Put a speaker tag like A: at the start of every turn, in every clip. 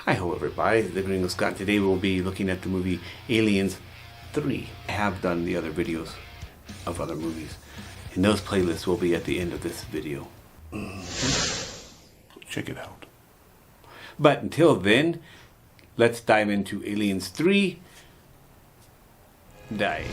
A: Hi, hello everybody, the Gringo Scott. Today we'll be looking at the movie Aliens 3. I have done the other videos of other movies, and those playlists will be at the end of this video. Check it out. But until then, let's dive into Aliens 3. Dive.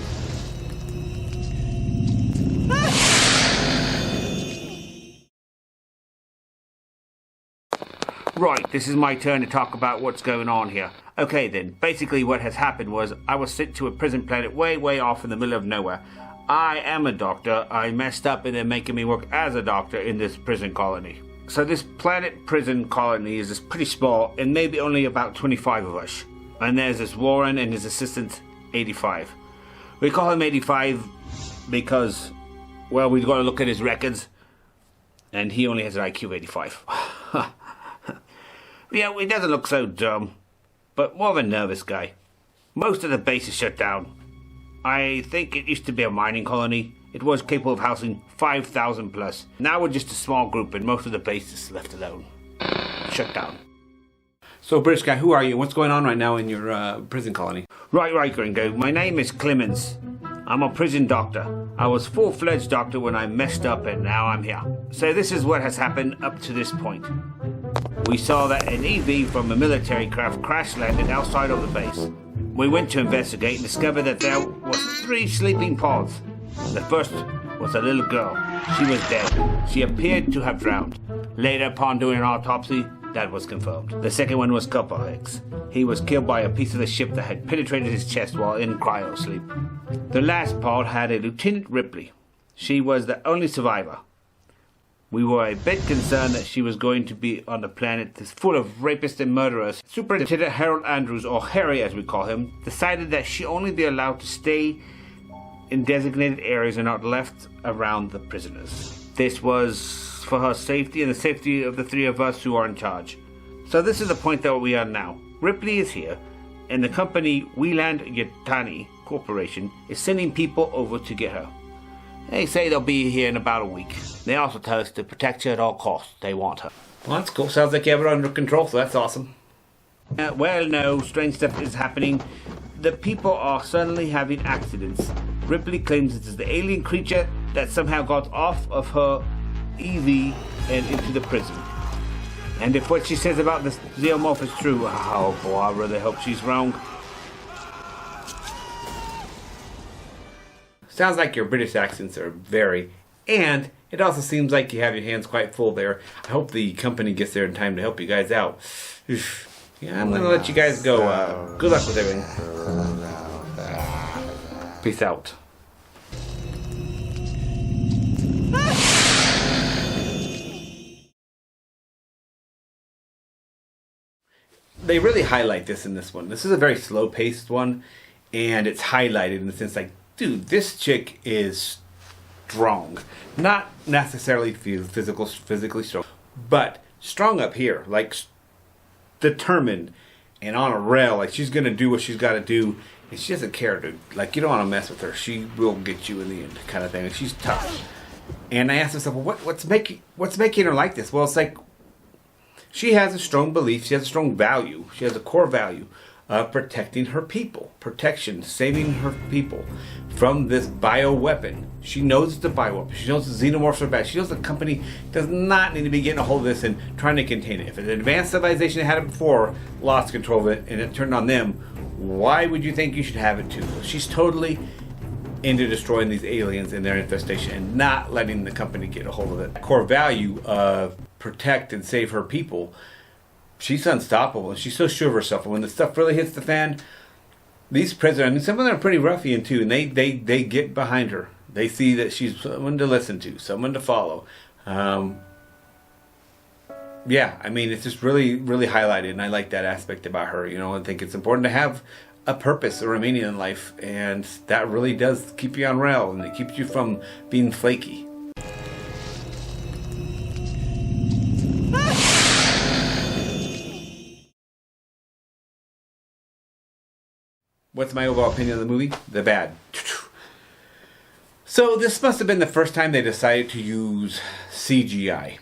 A: Right, this is my turn to talk about what's going on here. Okay then, basically what has happened was I was sent to a prison planet way off in the middle of nowhere. I am a doctor. I messed up and they're making me work as a doctor in this prison colony. So this planet prison colony is pretty small and maybe only about 25 of us. And there's this Warren and his assistant, 85. We call him 85 because, well, we've got to look at his records and he only has an IQ of 85. Yeah, he doesn't look so dumb, but more of a nervous guy. Most of the base is shut down. I think it used to be a mining colony. It was capable of housing 5,000 plus. Now we're just a small group and most of the base is left alone. Shut down. So, British guy, who are you? What's going on right now in your prison colony? Right, Gringo. My name is Clemens. I'm a prison doctor. I was full-fledged doctor when I messed up and now I'm here. So this is what has happened up to this point. We saw that an EV from a military craft crash-landed outside of the base. We went to investigate and discovered that there was 3 sleeping pods. The first was a little girl. She was dead. She appeared to have drowned. Later, upon doing an autopsy, that was confirmed. The second one was Couple X. He was killed by a piece of the ship that had penetrated his chest while in cryo sleep. The last pod had a Lieutenant Ripley. She was the only survivor. We were a bit concerned that she was going to be on the planet that's full of rapists and murderers. Superintendent Harold Andrews, or Harry as we call him, decided that she only be allowed to stay in designated areas and not left around the prisoners. This was for her safety and the safety of the 3 of us who are in charge. So this is the point that we are now. Ripley is here, and the company Wieland Yutani Corporation is sending people over to get her. They say they'll be here in about a week. They also tell us to protect her at all costs. They want her. Well, that's cool. Sounds like you have it under control, so that's awesome. Well, no, strange stuff is happening. The people are suddenly having accidents. Ripley claims it is the alien creature that somehow got off of her EV and into the prison. And if what she says about the xenomorph is true, oh boy, I really hope she's wrong. Sounds like your British accents are very, and it also seems like you have your hands quite full there. I hope the company gets there in time to help you guys out. Yeah, I'm going to let you guys go. Good luck with everything. Peace out. They really highlight this in this one. This is a very slow-paced one, and it's highlighted in the sense like, dude, this chick is strong. Not necessarily physically strong, but strong up here, like determined and on a rail. Like she's gonna do what she's got to do, and she doesn't care, dude. Like you don't want to mess with her. She will get you in the end, kind of thing. And she's tough. And I asked myself, well, what's making her like this? Well, it's like she has a strong belief. She has a strong value. She has a core value of protecting her people. Protection, saving her people from this bioweapon. She knows it's a bioweapon. She knows the xenomorphs are bad. She knows the company does not need to be getting a hold of this and trying to contain it. If an advanced civilization had it before, lost control of it, and it turned on them, why would you think you should have it too? She's totally into destroying these aliens and their infestation and not letting the company get a hold of it. Core value of protect and save her people. She's unstoppable, and she's so sure of herself. And when the stuff really hits the fan, these prisoners, I mean, some of them are pretty ruffian too, and they get behind her. They see that she's someone to listen to, someone to follow. Yeah, I mean, it's just really highlighted, and I like that aspect about her. You know, I think it's important to have a purpose or a meaning in life, and that really does keep you on rail, and it keeps you from being flaky. What's my overall opinion of the movie? The bad. So this must have been the first time they decided to use CGI.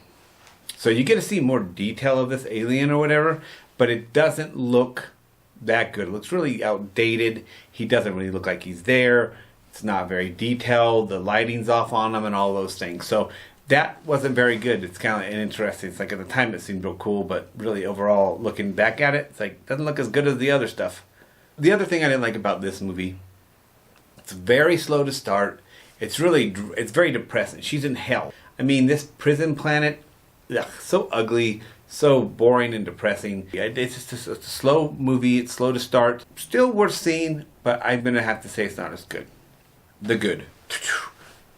A: So you get to see more detail of this alien or whatever,
B: but it doesn't look that good. It looks really outdated. He doesn't really look like he's there. It's not very detailed. The lighting's off on him and all those things. So that wasn't very good. It's kind of interesting. It's like at the time it seemed real cool, but really overall, looking back at it, it's like doesn't look as good as the other stuff. The other thing I didn't like about this movie, it's very slow to start. It's very depressing. She's in hell. I mean, this prison planet, ugh, so ugly, so boring and depressing. Yeah, it's just a slow movie. It's slow to start. Still worth seeing, but I'm going to have to say it's not as good. The Good.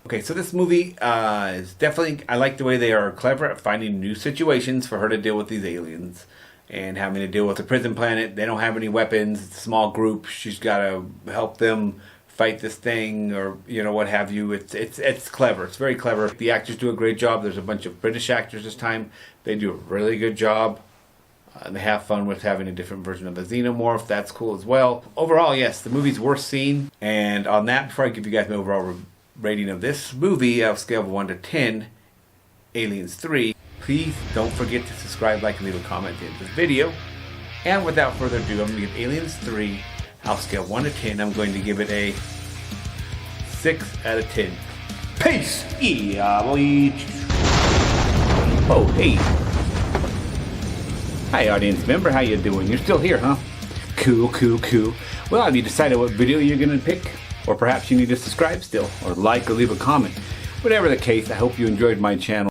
B: Okay, so this movie is definitely, I like the way they are clever at finding new situations for her to deal with these aliens and having to deal with the prison planet. They don't have any weapons. It's a small group. She's got to help them fight this thing, or what have you. It's clever. It's very clever. The actors do a great job. There's a bunch of British actors this time. They do a really good job. They have fun with having a different version of the xenomorph. That's cool as well. Overall, yes, the movie's worth seeing. And on that, before I give you guys my overall rating of this movie, on a scale of 1 to 10, Aliens 3, please don't forget to subscribe, like, and leave a comment at the end of this video. And without further ado, I'm going to give Aliens 3, on a scale of 1 to 10, I'm going to give it a 6 out of 10. Peace! Yeah, boy. Oh, hey. Hi, audience member. How you doing? You're still here, huh? Cool. Well, have you decided what video you're going to pick? Or perhaps you need to subscribe still, or like, or leave a comment. Whatever the case, I hope you enjoyed my channel.